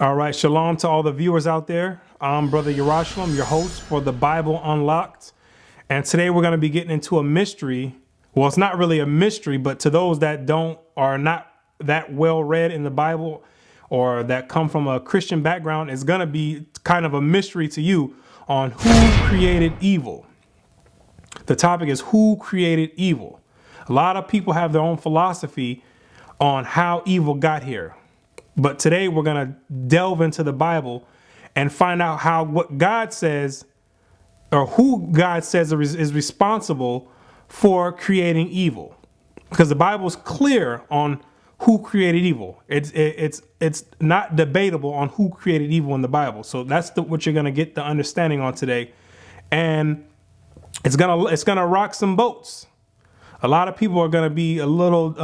All right, shalom to all the viewers out there. I'm Brother Yerushalayim, your host for the Bible Unlocked. And today we're going to be getting into a mystery. Well, it's not really a mystery, but to those that are not that well read in the Bible or that come from a Christian background, it's going to be kind of a mystery to you on who created evil. The topic is who created evil. A lot of people have their own philosophy on how evil got here. But today we're going to delve into the Bible and find out what God says, or who God says is responsible for creating evil. Because the Bible is clear on who created evil. It's not debatable on who created evil in the Bible. So that's what you're going to get the understanding on today. And it's gonna rock some boats. A lot of people are going to be a little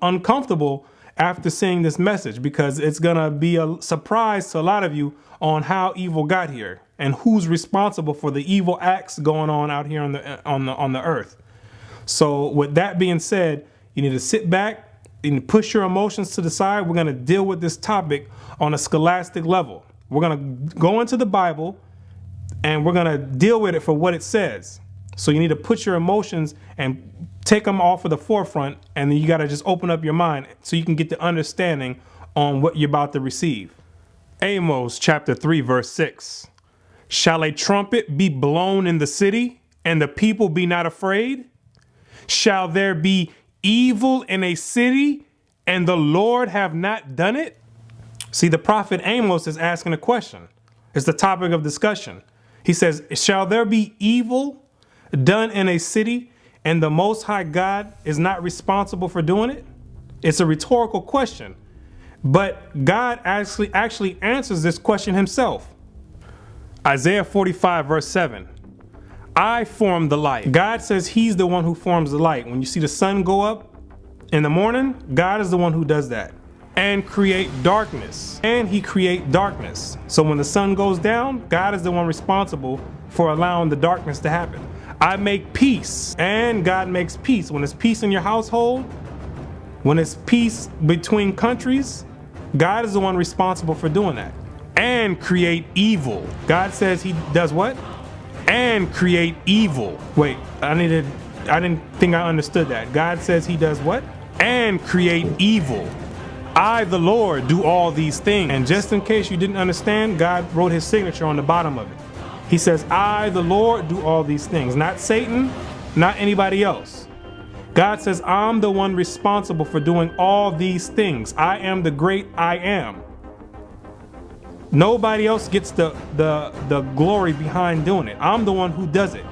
uncomfortable after seeing this message, because it's going to be a surprise to a lot of you on how evil got here and who's responsible for the evil acts going on out here on the earth. So with that being said, you need to sit back and push your emotions to the side. We're going to deal with this topic on a scholastic level. We're going to go into the Bible and we're going to deal with it for what it says. So you need to put your emotions and take them off of the forefront, and then you got to just open up your mind so you can get the understanding on what you're about to receive. Amos chapter 3 verse 6. Shall a trumpet be blown in the city, and the people be not afraid? Shall there be evil in a city, and the Lord have not done it? See, the prophet Amos is asking a question. It's the topic of discussion. He says, shall there be evil done in a city, and the Most High God is not responsible for doing it? It's a rhetorical question, but God actually answers this question himself. Isaiah 45 verse 7. I form the light. God says he's the one who forms the light. When you see the sun go up in the morning, God is the one who does that. And create darkness. And he create darkness. So when the sun goes down, God is the one responsible for allowing the darkness to happen. I make peace, and God makes peace. When there's peace in your household, when it's peace between countries, God is the one responsible for doing that. And create evil. God says he does what? And create evil. Wait, I didn't think I understood that. God says he does what? And create evil. I, the Lord, do all these things. And just in case you didn't understand, God wrote his signature on the bottom of it. He says, I, the Lord, do all these things. Not Satan, not anybody else. God says, I'm the one responsible for doing all these things. I am the great I am. Nobody else gets the glory behind doing it. I'm the one who does it.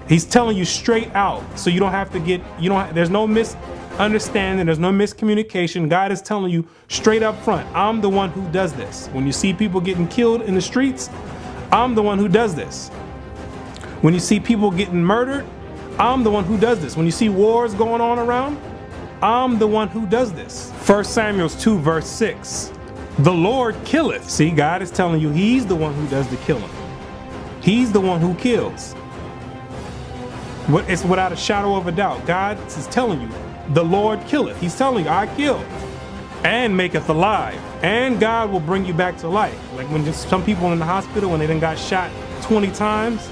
He's telling you straight out, so you don't have to there's no misunderstanding, there's no miscommunication. God is telling you straight up front, I'm the one who does this. When you see people getting killed in the streets, I'm the one who does this. When you see people getting murdered, I'm the one who does this. When you see wars going on around, I'm the one who does this. 1 Samuel 2 verse 6. The Lord killeth. See, God is telling you he's the one who does the killing. He's the one who kills. It's without a shadow of a doubt. God is telling you, the Lord killeth. He's telling you, I kill and maketh alive. And God will bring you back to life. Like when some people in the hospital, when they done got shot 20 times,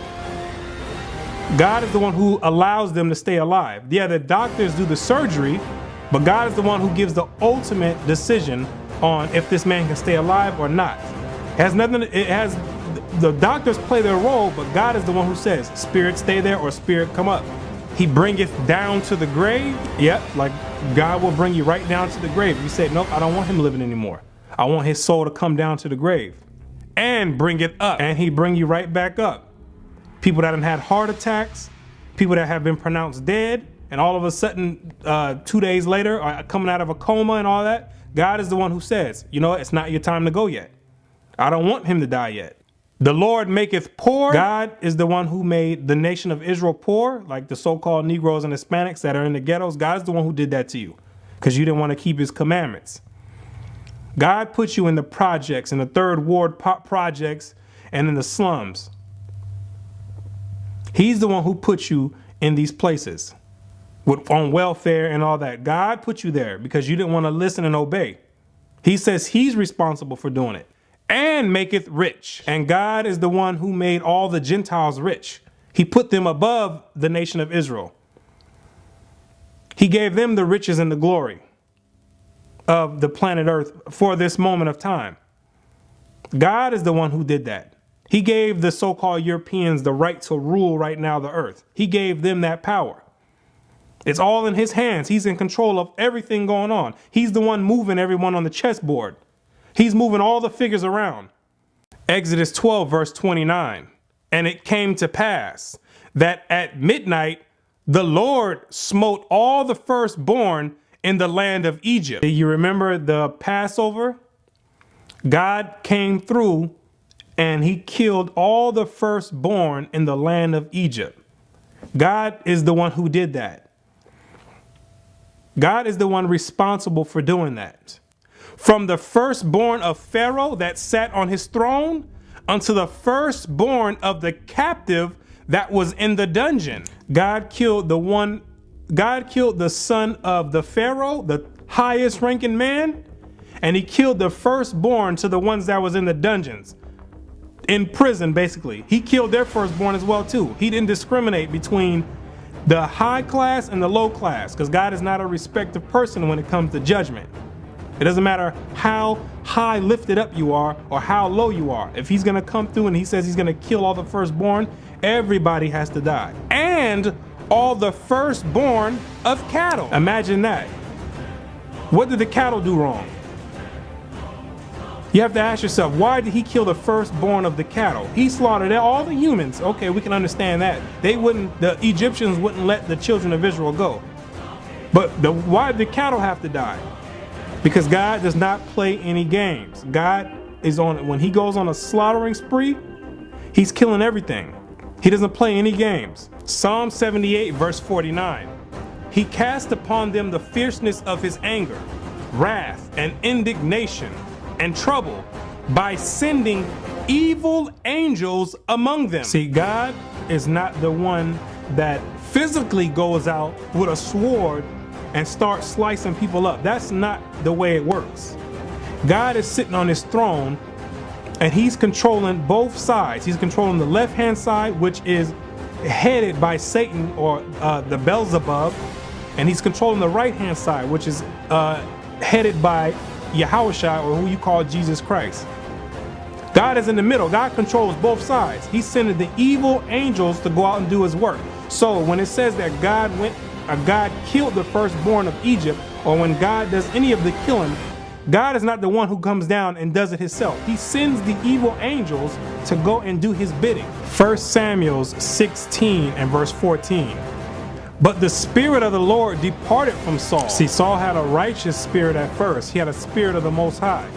God is the one who allows them to stay alive. Yeah, the doctors do the surgery, but God is the one who gives the ultimate decision on if this man can stay alive or not. The doctors play their role, but God is the one who says, spirit stay there or spirit come up. He bringeth down to the grave. Yep, like God will bring you right down to the grave. You say, nope, I don't want him living anymore. I want his soul to come down to the grave and bring it up. And he bring you right back up. People that have had heart attacks, people that have been pronounced dead, and all of a sudden, 2 days later, are coming out of a coma and all that. God is the one who says, you know what, it's not your time to go yet. I don't want him to die yet. The Lord maketh poor. God is the one who made the nation of Israel poor, like the so-called Negroes and Hispanics that are in the ghettos. God is the one who did that to you because you didn't want to keep his commandments. God put you in the projects, in the third ward projects, and in the slums. He's the one who put you in these places on welfare and all that. God put you there because you didn't want to listen and obey. He says he's responsible for doing it. And maketh rich. And God is the one who made all the Gentiles rich. He put them above the nation of Israel. He gave them the riches and the glory of the planet Earth for this moment of time. God is the one who did that. He gave the so-called Europeans the right to rule right now the earth. He gave them that power. It's all in his hands. He's in control of everything going on. He's the one moving everyone on the chessboard. He's moving all the figures around. Exodus 12, verse 29. And it came to pass that at midnight, the Lord smote all the firstborn in the land of Egypt. Do you remember the Passover? God came through and he killed all the firstborn in the land of Egypt. God is the one who did that. God is the one responsible for doing that. From the firstborn of Pharaoh that sat on his throne unto the firstborn of the captive that was in the dungeon. God killed the son of the Pharaoh, the highest ranking man, and he killed the firstborn to the ones that was in the dungeons, in prison, basically. He killed their firstborn as well, too. He didn't discriminate between the high class and the low class, because God is not a respective person when it comes to judgment. It doesn't matter how high lifted up you are or how low you are. If he's going to come through and he says he's going to kill all the firstborn, everybody has to die. And all the firstborn of cattle. Imagine that. What did the cattle do wrong? You have to ask yourself, why did he kill the firstborn of the cattle? He slaughtered all the humans. Okay, we can understand that. The Egyptians wouldn't let the children of Israel go. But why did the cattle have to die? Because God does not play any games. God is when he goes on a slaughtering spree, he's killing everything. He doesn't play any games. Psalm 78, verse 49. He cast upon them the fierceness of his anger, wrath and indignation and trouble by sending evil angels among them. See, God is not the one that physically goes out with a sword and start slicing people up. That's not the way it works. God is sitting on his throne and he's controlling both sides. He's controlling the left-hand side, which is headed by Satan or the Beelzebub, and he's controlling the right-hand side, which is headed by Yahushua, or who you call Jesus Christ. God is in the middle. God controls both sides. He's sending the evil angels to go out and do his work. So when it says that God killed the firstborn of Egypt, or when God does any of the killing, God is not the one who comes down and does it himself. He sends the evil angels to go and do his bidding. 1 Samuel 16 and verse 14. But the Spirit of the Lord departed from Saul. See, Saul had a righteous spirit at first. He had a spirit of the Most High.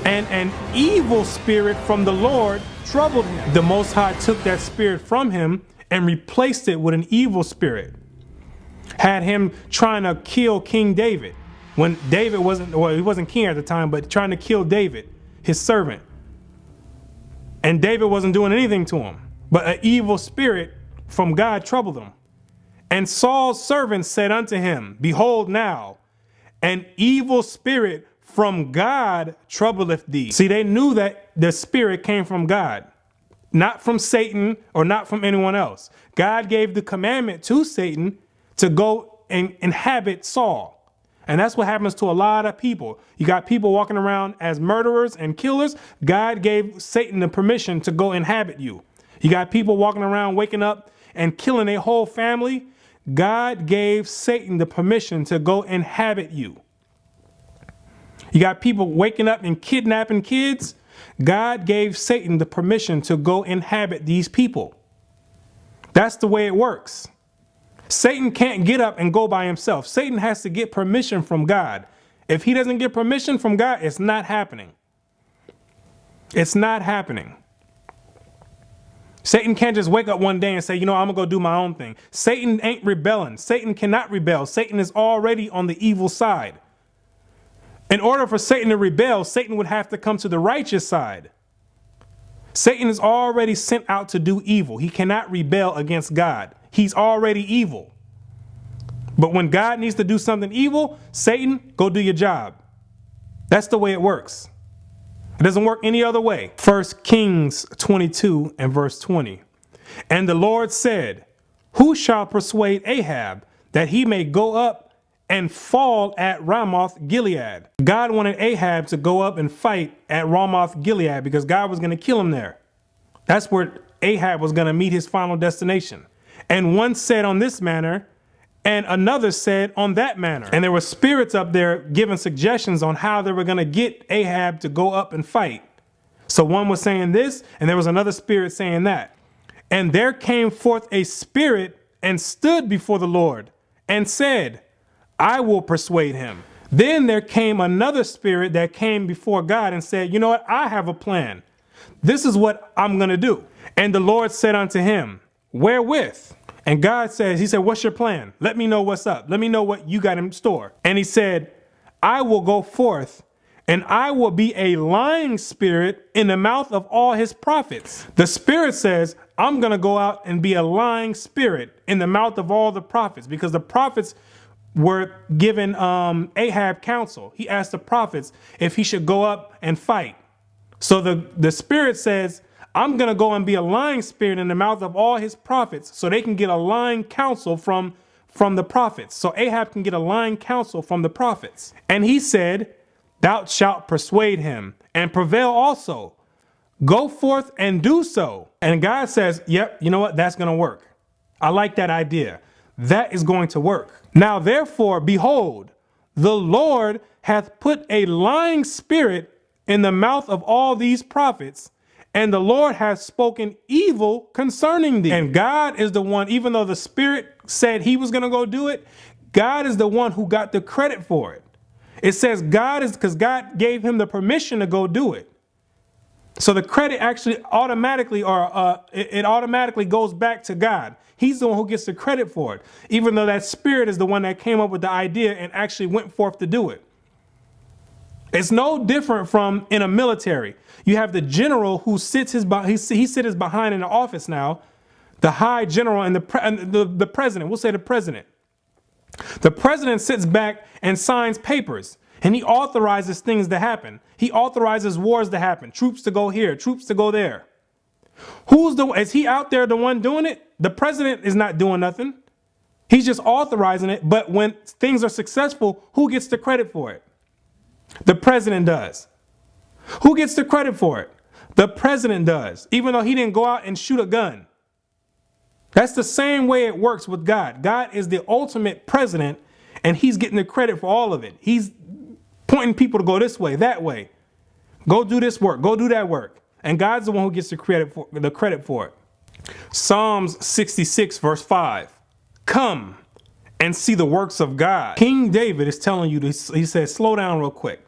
And an evil spirit from the Lord troubled him. The Most High took that spirit from him and replaced it with an evil spirit. Had him trying to kill King David. When David he wasn't king at the time, but trying to kill David, his servant. And David wasn't doing anything to him. But an evil spirit from God troubled him. And Saul's servant said unto him, Behold now, an evil spirit from God troubleth thee. See, they knew that the spirit came from God, not from Satan or not from anyone else. God gave the commandment to Satan to go and inhabit Saul. And that's what happens to a lot of people. You got people walking around as murderers and killers. God gave Satan the permission to go inhabit you. You got people walking around waking up and killing a whole family. God gave Satan the permission to go inhabit you. You got people waking up and kidnapping kids. God gave Satan the permission to go inhabit these people. That's the way it works. Satan can't get up and go by himself. Satan has to get permission from God. If he doesn't get permission from God, it's not happening. It's not happening. Satan can't just wake up one day and say, I'm going to go do my own thing. Satan ain't rebelling. Satan cannot rebel. Satan is already on the evil side. In order for Satan to rebel, Satan would have to come to the righteous side. Satan is already sent out to do evil. He cannot rebel against God. He's already evil. But when God needs to do something evil, Satan, go do your job. That's the way it works. It doesn't work any other way. 1 Kings 22 and verse 20. And the Lord said, who shall persuade Ahab that he may go up and fall at Ramoth Gilead? God wanted Ahab to go up and fight at Ramoth Gilead because God was going to kill him there. That's where Ahab was going to meet his final destination. And one said on this manner, and another said on that manner. And there were spirits up there giving suggestions on how they were going to get Ahab to go up and fight. So one was saying this, and there was another spirit saying that. And there came forth a spirit and stood before the Lord and said, I will persuade him. Then there came another spirit that came before God and said, you know what? I have a plan. This is what I'm going to do. And the Lord said unto him, wherewith? And God says, he said, what's your plan? Let me know what's up. Let me know what you got in store. And he said, I will go forth and I will be a lying spirit in the mouth of all his prophets. The spirit says, I'm going to go out and be a lying spirit in the mouth of all the prophets, because the prophets were given Ahab counsel. He asked the prophets if he should go up and fight. So the spirit says, I'm going to go and be a lying spirit in the mouth of all his prophets so they can get a lying counsel from the prophets. So Ahab can get a lying counsel from the prophets. And he said, thou shalt persuade him and prevail also. Go forth and do so. And God says, yep, you know what? That's going to work. I like that idea. That is going to work. Now, therefore, behold, the Lord hath put a lying spirit in the mouth of all these prophets, and the Lord hath spoken evil concerning thee. And God is the one, even though the spirit said he was going to go do it, God is the one who got the credit for it. It says God is, because God gave him the permission to go do it. So the credit actually automatically, it automatically goes back to God. He's the one who gets the credit for it, even though that spirit is the one that came up with the idea and actually went forth to do it. It's no different from in a military. You have the general who sits he sits behind in the office now, the high general and the president. We'll say the president. The president sits back and signs papers, and he authorizes things to happen. He authorizes wars to happen, troops to go here, troops to go there. Is he out there the one doing it? The president is not doing nothing. He's just authorizing it. But when things are successful, who gets the credit for it? The president does. Who gets the credit for it? The president does, even though he didn't go out and shoot a gun. That's the same way it works with God. God is the ultimate president, and he's getting the credit for all of it. He's pointing people to go this way, that way. Go do this work. Go do that work. And God's the one who gets the credit for it. Psalms 66 verse 5. Come and see the works of God. King David is telling you this. He says, slow down real quick.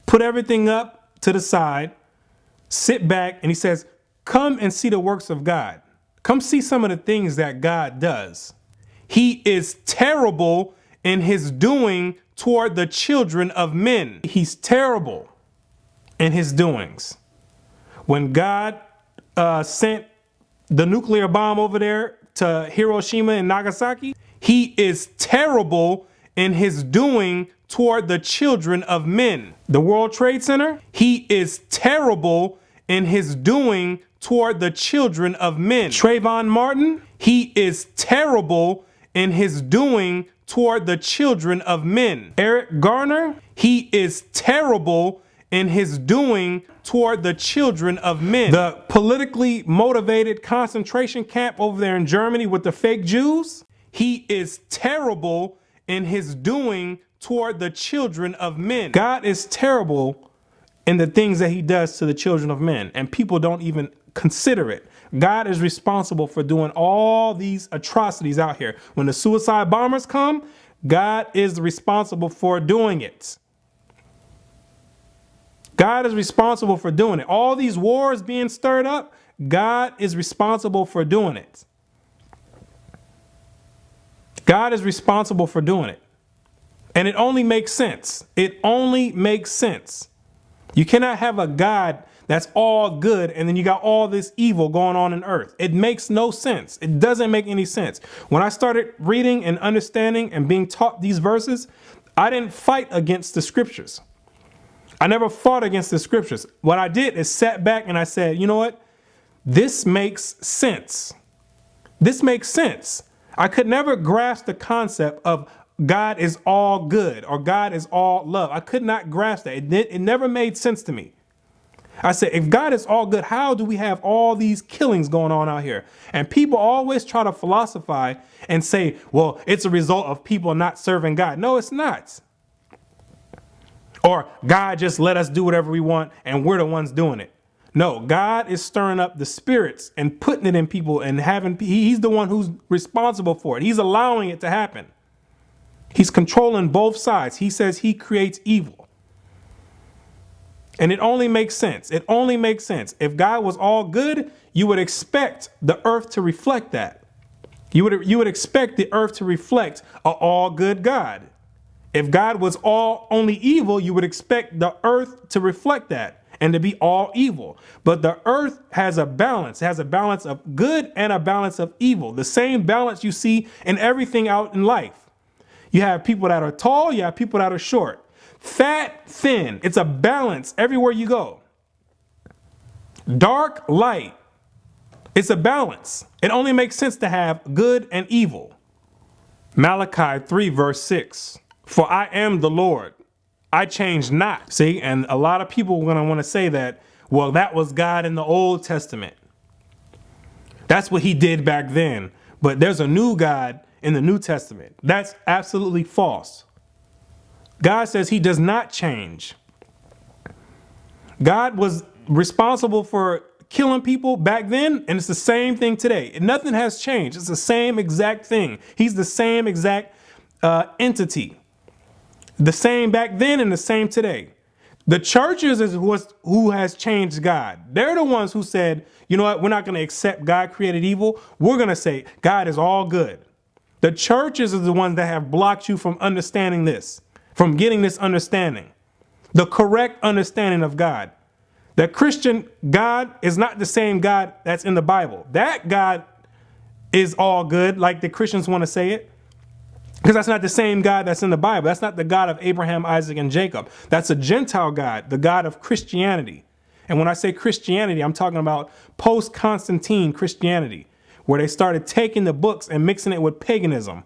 Put everything up to the side. Sit back. And he says, come and see the works of God. Come see some of the things that God does. He is terrible in his doing toward the children of men. He's terrible in his doings. When God sent the nuclear bomb over there to Hiroshima and Nagasaki, he is terrible in his doing toward the children of men. The World Trade Center, he is terrible in his doing toward the children of men. Trayvon Martin, he is terrible in his doing toward the children of men. Eric Garner, he is terrible in his doing toward the children of men. The politically motivated concentration camp over there in Germany with the fake Jews, he is terrible in his doing toward the children of men. God is terrible in the things that he does to the children of men, and people don't even consider it. God is responsible for doing all these atrocities out here. When the suicide bombers come, God is responsible for doing it. God is responsible for doing it. All these wars being stirred up, God is responsible for doing it. God is responsible for doing it. And it only makes sense. It only makes sense. You cannot have a God that's all good and then you got all this evil going on in earth. It makes no sense. It doesn't make any sense. When I started reading and understanding and being taught these verses, I didn't fight against the scriptures. I never fought against the scriptures. What I did is sat back and I said, you know what? This makes sense. This makes sense. I could never grasp the concept of God is all good or God is all love. I could not grasp that. It never made sense to me. I said, if God is all good, how do we have all these killings going on out here? And people always try to philosophize and say, well, it's a result of people not serving God. No, it's not. Or God just let us do whatever we want and we're the ones doing it. No, God is stirring up the spirits and putting it in people and he's the one who's responsible for it. He's allowing it to happen. He's controlling both sides. He says he creates evil. And it only makes sense. It only makes sense. If God was all good, you would expect the earth to reflect that. You would expect the earth to reflect an all good God. If God was only evil, you would expect the earth to reflect that and to be all evil. But the earth has a balance. It has a balance of good and a balance of evil. The same balance you see in everything out in life. You have people that are tall, you have people that are short. Fat, thin. It's a balance everywhere you go. Dark, light. It's a balance. It only makes sense to have good and evil. Malachi 3 verse 6. For I am the Lord. I change not. See, and a lot of people are going to want to say that, well, that was God in the Old Testament. That's what he did back then. But there's a new God in the New Testament. That's absolutely false. God says he does not change. God was responsible for killing people back then, and it's the same thing today. Nothing has changed. It's the same exact thing. He's the same exact entity. The same back then and the same today. The churches is who has changed God. They're the ones who said, you know what, we're not going to accept God created evil. We're going to say God is all good. The churches are the ones that have blocked you from understanding this, from getting this understanding, the correct understanding of God. The Christian God is not the same God that's in the Bible. That God is all good, like the Christians want to say it, because that's not the same God that's in the Bible. That's not the God of Abraham, Isaac, and Jacob. That's a Gentile God, the God of Christianity. And when I say Christianity, I'm talking about post-Constantine Christianity, where they started taking the books and mixing it with paganism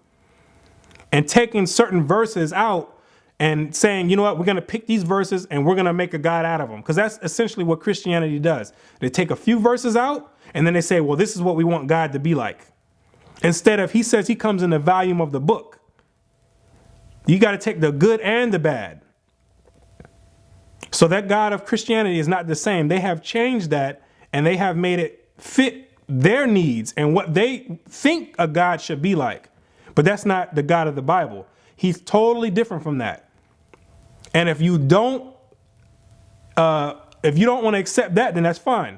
and taking certain verses out and saying, you know what, we're going to pick these verses and we're going to make a God out of them. Because that's essentially what Christianity does. They take a few verses out and then they say, well, this is what we want God to be like. Instead of, he says he comes in the volume of the book. You got to take the good and the bad. So that God of Christianity is not the same. They have changed that and they have made it fit their needs and what they think a God should be like. But that's not the God of the Bible. He's totally different from that. And if you don't want to accept that, then that's fine.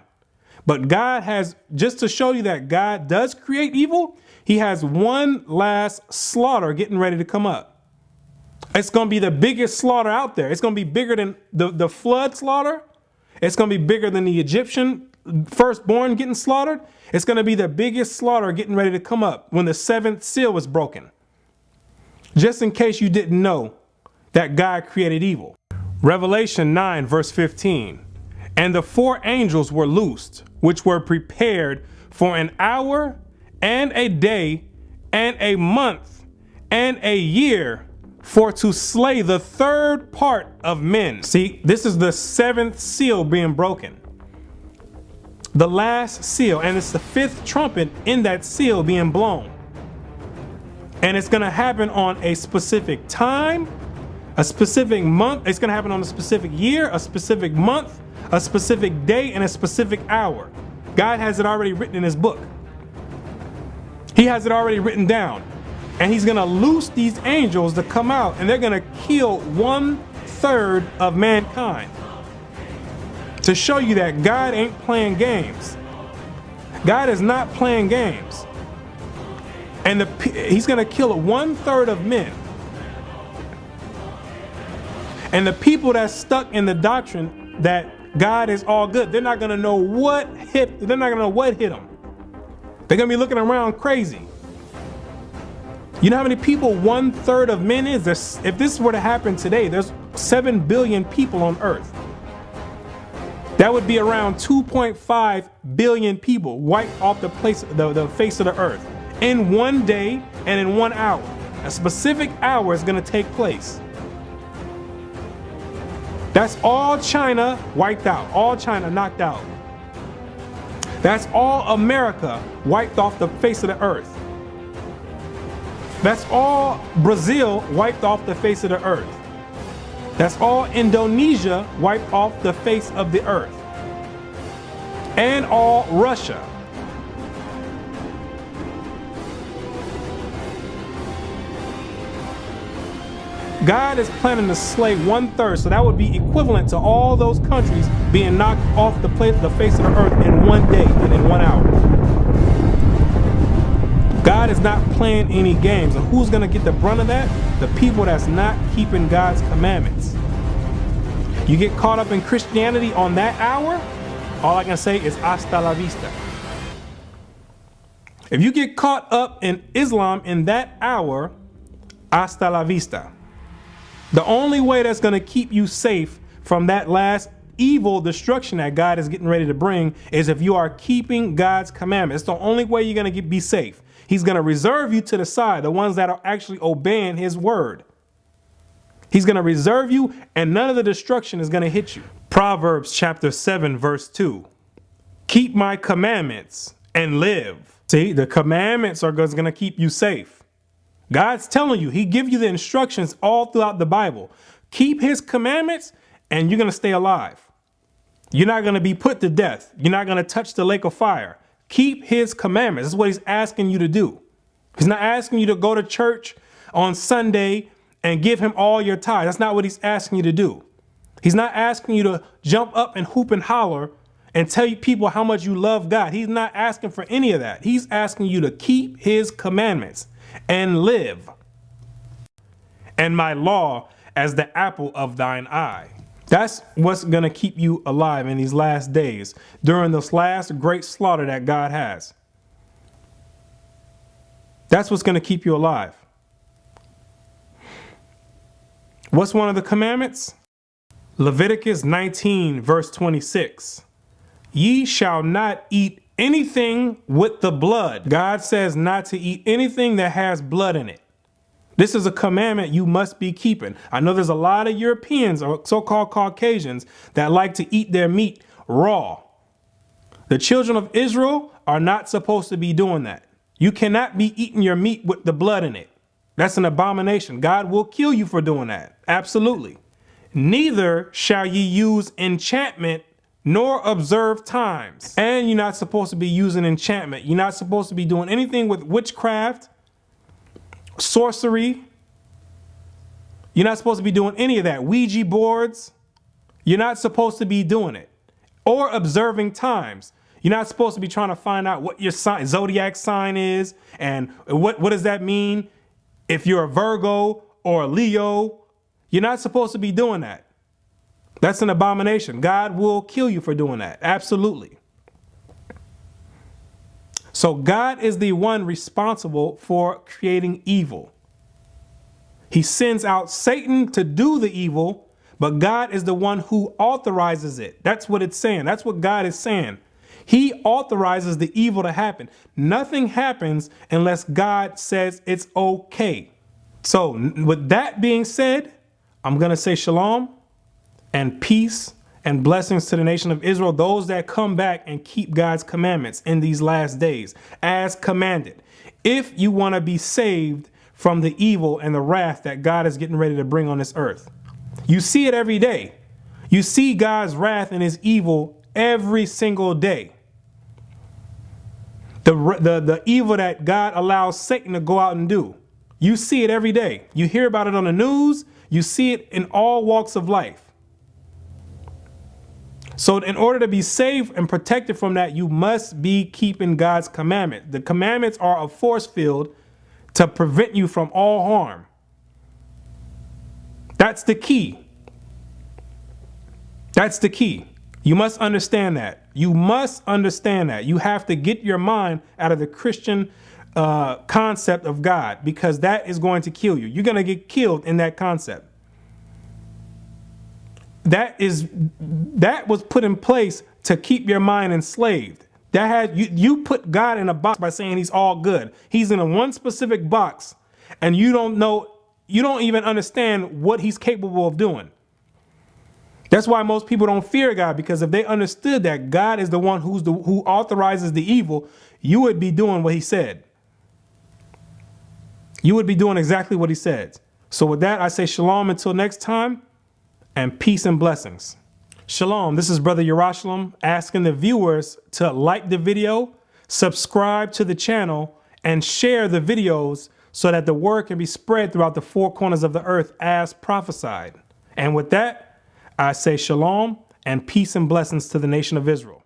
But God has, just to show you that God does create evil, he has one last slaughter getting ready to come up. It's going to be the biggest slaughter out there. It's going to be bigger than the flood slaughter. It's going to be bigger than the Egyptian firstborn getting slaughtered. It's going to be the biggest slaughter getting ready to come up when the seventh seal was broken. Just in case you didn't know that God created evil. Revelation 9 verse 15. And the four angels were loosed, which were prepared for an hour and a day and a month and a year, for to slay the third part of men. See, this is the seventh seal being broken. The last seal, and it's the fifth trumpet in that seal being blown. And it's going to happen on a specific time, a specific month. It's going to happen on a specific year, a specific month, a specific day, and a specific hour. God has it already written in his book. He has it already written down. And he's going to loose these angels to come out, and they're going to kill 1/3 of mankind. To show you that God ain't playing games. God is not playing games. And he's going to kill 1/3 of men. And the people that's stuck in the doctrine that God is all good, they're not going to know what hit. They're not going to know what hit them. They're going to be looking around crazy. You know how many people 1/3 of men is? If this were to happen today, there's 7 billion people on earth. That would be around 2.5 billion people wiped off the face of the earth in one day and in 1 hour. A specific hour is going to take place. That's all China wiped out, all China knocked out. That's all America wiped off the face of the earth. That's all Brazil wiped off the face of the earth. That's all Indonesia wiped off the face of the earth. And all Russia. God is planning to slay 1/3, so that would be equivalent to all those countries being knocked off the face of the earth in 1 day and in 1 hour. God is not playing any games. And who's going to get the brunt of that? The people that's not keeping God's commandments. You get caught up in Christianity on that hour, all I can say is hasta la vista. If you get caught up in Islam in that hour, hasta la vista. The only way that's going to keep you safe from that last evil destruction that God is getting ready to bring is if you are keeping God's commandments. It's the only way you're going to be safe. He's going to reserve you to the side, the ones that are actually obeying his word. He's going to reserve you, and none of the destruction is going to hit you. Proverbs chapter 7, verse 2. Keep my commandments and live. See, the commandments are going to keep you safe. God's telling you, he gives you the instructions all throughout the Bible. Keep his commandments and you're going to stay alive. You're not going to be put to death. You're not going to touch the lake of fire. Keep his commandments. This is what he's asking you to do. He's not asking you to go to church on Sunday and give him all your tithe. That's not what he's asking you to do. He's not asking you to jump up and hoop and holler and tell you people how much you love God. He's not asking for any of that. He's asking you to keep his commandments and live. And my law as the apple of thine eye. That's what's going to keep you alive in these last days, during this last great slaughter that God has. That's what's going to keep you alive. What's one of the commandments? Leviticus 19, verse 26. Ye shall not eat anything with the blood. God says not to eat anything that has blood in it. This is a commandment you must be keeping. I know there's a lot of Europeans or so-called Caucasians that like to eat their meat raw. The children of Israel are not supposed to be doing that. You cannot be eating your meat with the blood in it. That's an abomination. God will kill you for doing that. Absolutely. Neither shall ye use enchantment nor observe times. And you're not supposed to be using enchantment. You're not supposed to be doing anything with witchcraft, sorcery. You're not supposed to be doing any of that. Ouija boards. You're not supposed to be doing it. Or observing times. You're not supposed to be trying to find out what your sign, zodiac sign is and what does that mean if you're a Virgo or a Leo. You're not supposed to be doing that. That's an abomination. God will kill you for doing that. Absolutely. So God is the one responsible for creating evil. He sends out Satan to do the evil, but God is the one who authorizes it. That's what it's saying. That's what God is saying. He authorizes the evil to happen. Nothing happens unless God says it's okay. So with that being said, I'm going to say shalom and peace and blessings to the nation of Israel, those that come back and keep God's commandments in these last days as commanded. If you want to be saved from the evil and the wrath that God is getting ready to bring on this earth. You see it every day. You see God's wrath and his evil every single day. The evil that God allows Satan to go out and do. You see it every day. You hear about it on the news. You see it in all walks of life. So in order to be safe and protected from that, you must be keeping God's commandments. The commandments are a force field to prevent you from all harm. That's the key. That's the key. You must understand that. You must understand that. You have to get your mind out of the Christian concept of God, because that is going to kill you. You're going to get killed in that concept. That was put in place to keep your mind enslaved. That had you put God in a box by saying he's all good. He's in a one specific box, and you don't even understand what he's capable of doing. That's why most people don't fear God, because if they understood that God is the one who authorizes the evil, you would be doing what he said. You would be doing exactly what he said. So with that, I say shalom until next time, and peace and blessings. Shalom, this is Brother Yerushalayim asking the viewers to like the video, subscribe to the channel, and share the videos so that the word can be spread throughout the four corners of the earth as prophesied. And with that, I say shalom and peace and blessings to the nation of Israel.